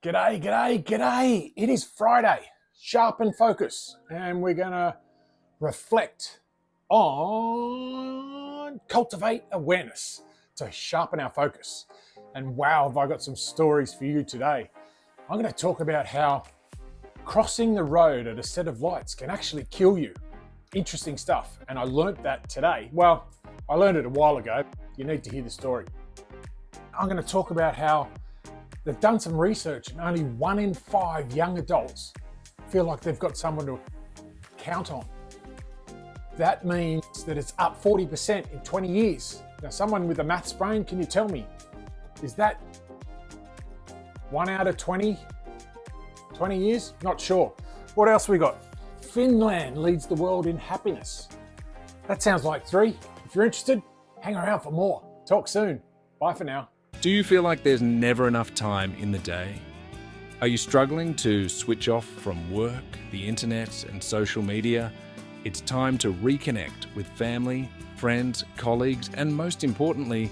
G'day, g'day, g'day. It is Friday, Sharpen Focus, and we're going to reflect on cultivate awareness to sharpen our focus. And wow, have I got some stories for you today. I'm going to talk about how crossing the road at a set of lights can actually kill you. Interesting stuff. And I learnt that today. Well, I learned it a while ago. You need to hear the story. I'm going to talk about how they've done some research and only 1 in 5 young adults feel like they've got someone to count on. That means that it's up 40% in 20 years. Now, someone with a maths brain, can you tell me, is that 1 out of 20 years? Not sure. What else we got? Finland leads the world in happiness. That sounds like 3. If you're interested, hang around for more. Talk soon. Bye for now. Do you feel like there's never enough time in the day? Are you struggling to switch off from work, the internet, and social media? It's time to reconnect with family, friends, colleagues, and most importantly,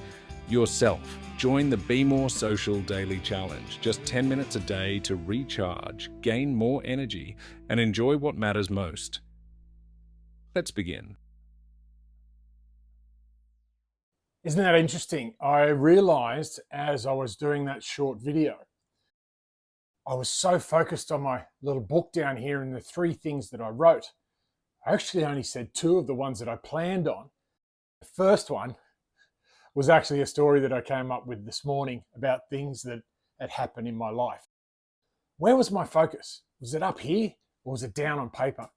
yourself. Join the Be More Social Daily Challenge. Just 10 minutes a day to recharge, gain more energy, and enjoy what matters most. Let's begin. Isn't that interesting? I realized as I was doing that short video, I was so focused on my little book down here and the 3 things that I wrote. I actually only said 2 of the ones that I planned on. The first one was actually a story that I came up with this morning about things that had happened in my life. Where was my focus? Was it up here or was it down on paper?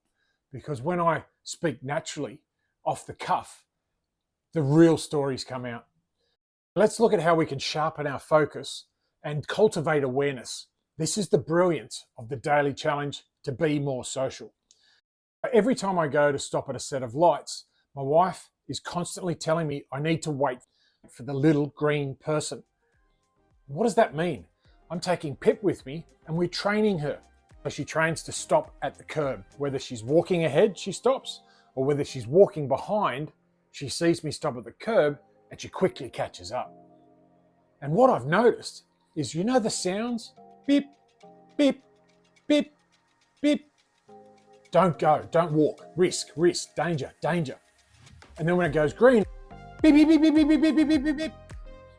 Because when I speak naturally, off the cuff, the real stories come out. Let's look at how we can sharpen our focus and cultivate awareness. This is the brilliance of the daily challenge to be more social. Every time I go to stop at a set of lights, my wife is constantly telling me I need to wait for the little green person. What does that mean? I'm taking Pip with me and we're training her. She trains to stop at the curb. Whether she's walking ahead, she stops, or whether she's walking behind, she sees me stop at the curb and she quickly catches up. And what I've noticed is, you know the sounds? Beep, beep, beep, beep. Don't go, don't walk, risk, danger, danger. And then when it goes green, beep, beep, beep, beep, beep, beep, beep, beep, beep, beep.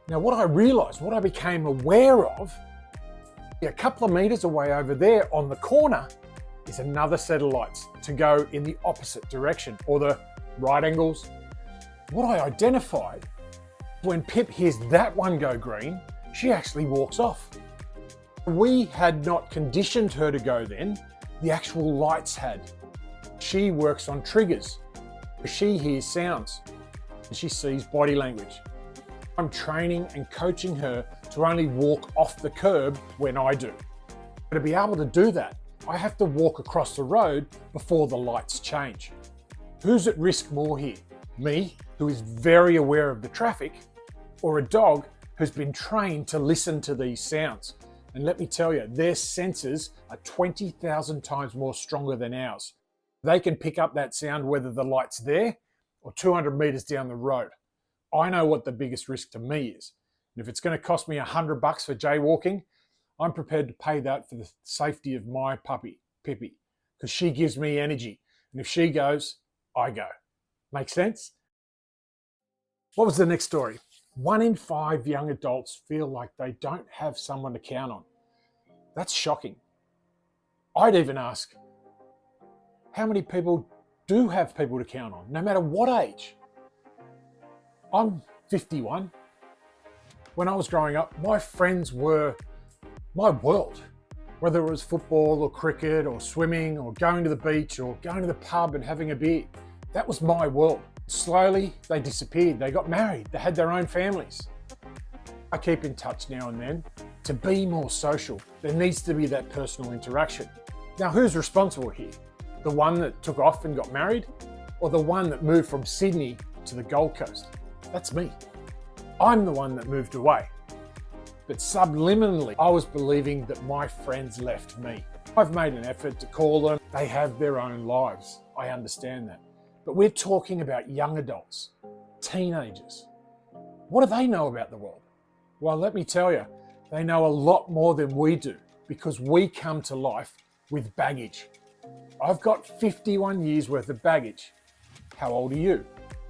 Now what I realized, what I became aware of, a couple of meters away over there on the corner is another set of lights to go in the opposite direction, or the right angles. What I identified, when Pip hears that one go green, she actually walks off. We had not conditioned her to go then, the actual lights had. She works on triggers. She hears sounds and she sees body language. I'm training and coaching her to only walk off the curb when I do. But to be able to do that, I have to walk across the road before the lights change. Who's at risk more here? Me, who is very aware of the traffic, or a dog who's been trained to listen to these sounds? And let me tell you, their senses are 20,000 times more stronger than ours. They can pick up that sound whether the light's there or 200 meters down the road. I know what the biggest risk to me is. And if it's going to cost me $100 for jaywalking, I'm prepared to pay that for the safety of my puppy, Pippi, because she gives me energy. And if she goes, I go. Make sense? What was the next story? 1 in 5 young adults feel like they don't have someone to count on. That's shocking. I'd even ask, how many people do have people to count on, no matter what age? I'm 51. When I was growing up, my friends were my world. Whether it was football or cricket or swimming or going to the beach or going to the pub and having a beer, that was my world. Slowly, they disappeared. They got married. They had their own families. I keep in touch now and then. To be more social, there needs to be that personal interaction. Now, who's responsible here? The one that took off and got married, or the one that moved from Sydney to the Gold Coast? That's me. I'm the one that moved away. But subliminally, I was believing that my friends left me. I've made an effort to call them. They have their own lives. I understand that. But we're talking about young adults, teenagers. What do they know about the world? Well, let me tell you, they know a lot more than we do. because we come to life with baggage. I've got 51 years worth of baggage. How old are you?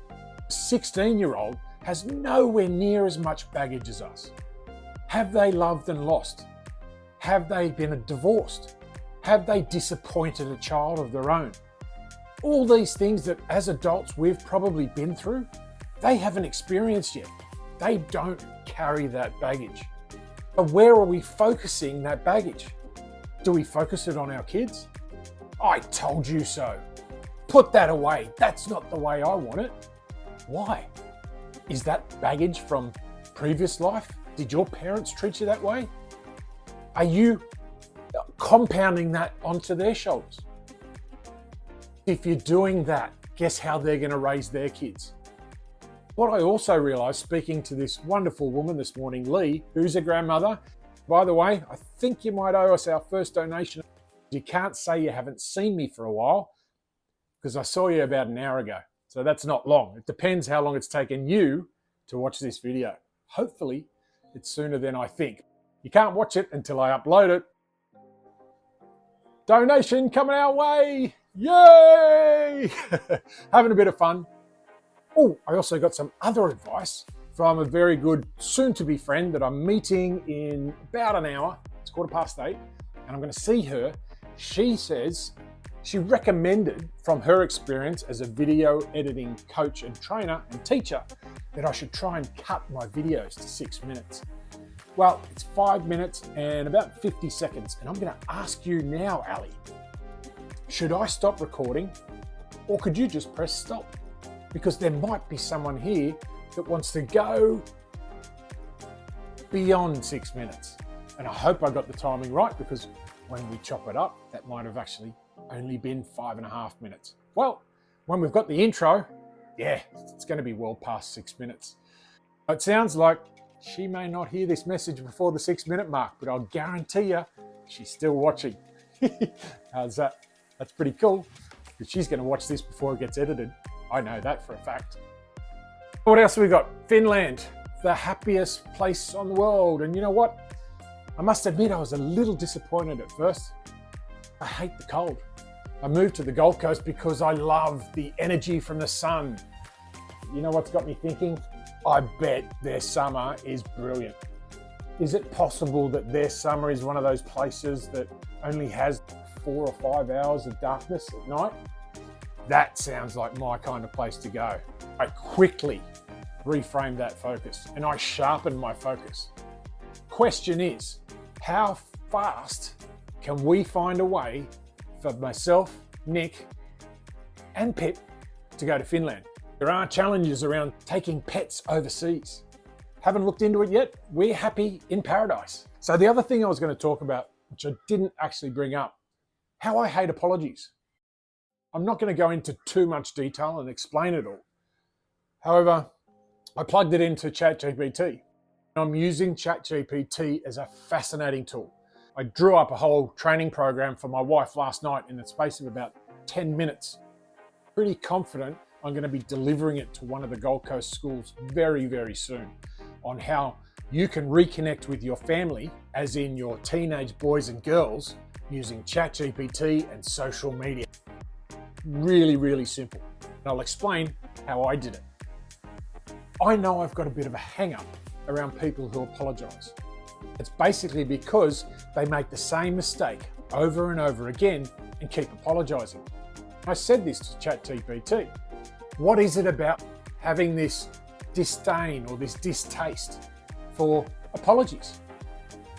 A 16-year-old has nowhere near as much baggage as us. Have they loved and lost? Have they been divorced? Have they disappointed a child of their own? All these things that as adults we've probably been through, they haven't experienced yet. They don't carry that baggage. But where are we focusing that baggage? Do we focus it on our kids? I told you so. Put that away. That's not the way I want it. Why? Is that baggage from previous life? Did your parents treat you that way? Are you compounding that onto their shoulders? If you're doing that, guess how they're going to raise their kids? What I also realised, speaking to this wonderful woman this morning, Lee, who's a grandmother. By the way, I think you might owe us our first donation. You can't say you haven't seen me for a while because I saw you about an hour ago. So that's not long. It depends how long it's taken you to watch this video. Hopefully, it's sooner than I think. You can't watch it until I upload it. Donation coming our way. Yay! Having a bit of fun. Oh, I also got some other advice from a very good soon-to-be friend that I'm meeting in about an hour. It's 8:15, and I'm going to see her. She says she recommended from her experience as a video editing coach and trainer and teacher that I should try and cut my videos to 6 minutes. Well, it's 5 minutes and about 50 seconds, and I'm going to ask you now, Ali, should I stop recording or could you just press stop? Because there might be someone here that wants to go beyond 6 minutes. And I hope I got the timing right, because when we chop it up, that might have actually only been 5.5 minutes. Well, when we've got the intro, yeah, it's going to be well past 6 minutes. It sounds like she may not hear this message before the 6 minute mark, but I'll guarantee you she's still watching. How's that? That's pretty cool, because she's going to watch this before it gets edited. I know that for a fact. What else have we got? Finland, the happiest place on the world. And you know what? I must admit I was a little disappointed at first. I hate the cold. I moved to the Gold Coast because I love the energy from the sun. You know what's got me thinking? I bet their summer is brilliant. Is it possible that their summer is one of those places that only has 4 or 5 hours of darkness at night? That sounds like my kind of place to go. I quickly reframed that focus and I sharpened my focus. Question is, how fast can we find a way for myself, Nick, and Pip to go to Finland? There are challenges around taking pets overseas. Haven't looked into it yet. We're happy in paradise. So the other thing I was going to talk about, which I didn't actually bring up, how I hate apologies. I'm not going to go into too much detail and explain it all. However, I plugged it into ChatGPT. I'm using ChatGPT as a fascinating tool. I drew up a whole training program for my wife last night in the space of about 10 minutes. Pretty confident I'm going to be delivering it to one of the Gold Coast schools very, very soon on how you can reconnect with your family, as in your teenage boys and girls, using ChatGPT and social media. Really, really simple. And I'll explain how I did it. I know I've got a bit of a hang-up around people who apologise. It's basically because they make the same mistake over and over again and keep apologising. I said this to ChatGPT. What is it about having this disdain or this distaste for apologies?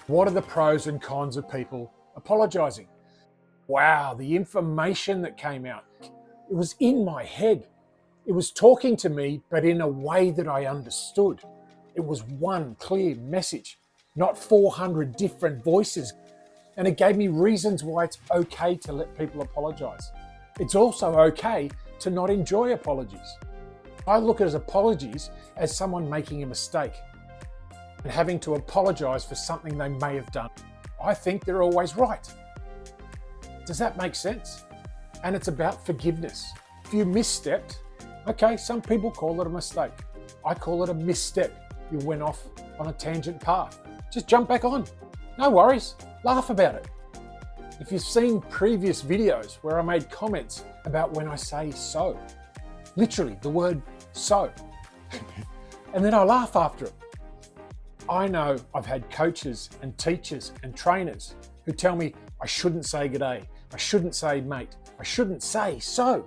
What are the pros and cons of people apologising? Wow, the information that came out, it was in my head. It was talking to me, but in a way that I understood. It was one clear message, not 400 different voices. And it gave me reasons why it's okay to let people apologise. It's also okay to not enjoy apologies. I look at apologies as someone making a mistake and having to apologise for something they may have done. I think they're always right. Does that make sense? And it's about forgiveness. If you misstepped, okay, some people call it a mistake. I call it a misstep. You went off on a tangent path. Just jump back on. No worries. laugh about it. If you've seen previous videos where I made comments about when I say so, literally the word so, and then I laugh after it. I know I've had coaches and teachers and trainers who tell me I shouldn't say g'day, I shouldn't say mate, I shouldn't say so.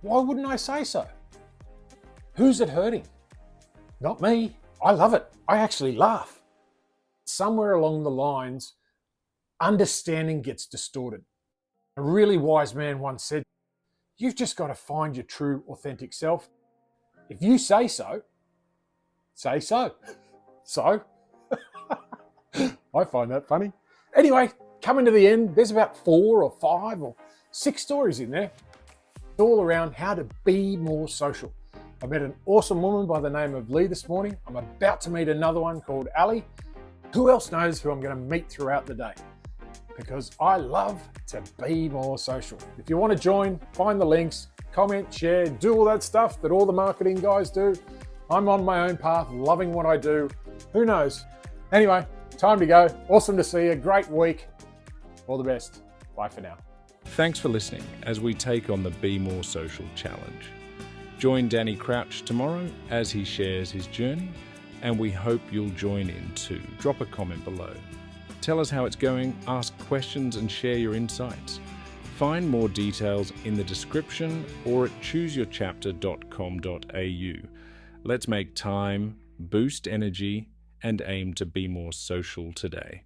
Why wouldn't I say so? Who's it hurting? Not me. I love it. I actually laugh. Somewhere along the lines, understanding gets distorted. A really wise man once said, you've just got to find your true, authentic self. If you say so, say so. So, I find that funny. Anyway, coming to the end, there's about 4 or 5 or 6 stories in there. All around how to be more social. I met an awesome woman by the name of Lee this morning. I'm about to meet another one called Ali. Who else knows who I'm going to meet throughout the day? Because I love to be more social. If you want to join, find the links, comment, share, do all that stuff that all the marketing guys do. I'm on my own path, loving what I do. Who knows? Anyway, time to go. Awesome to see you. Great week. All the best. Bye for now. Thanks for listening as we take on the Be More Social Challenge. Join Danny Crouch tomorrow as he shares his journey, and we hope you'll join in too. Drop a comment below. Tell us how it's going, ask questions and share your insights. Find more details in the description or at chooseyourchapter.com.au. Let's make time, boost energy, and aim to be more social today.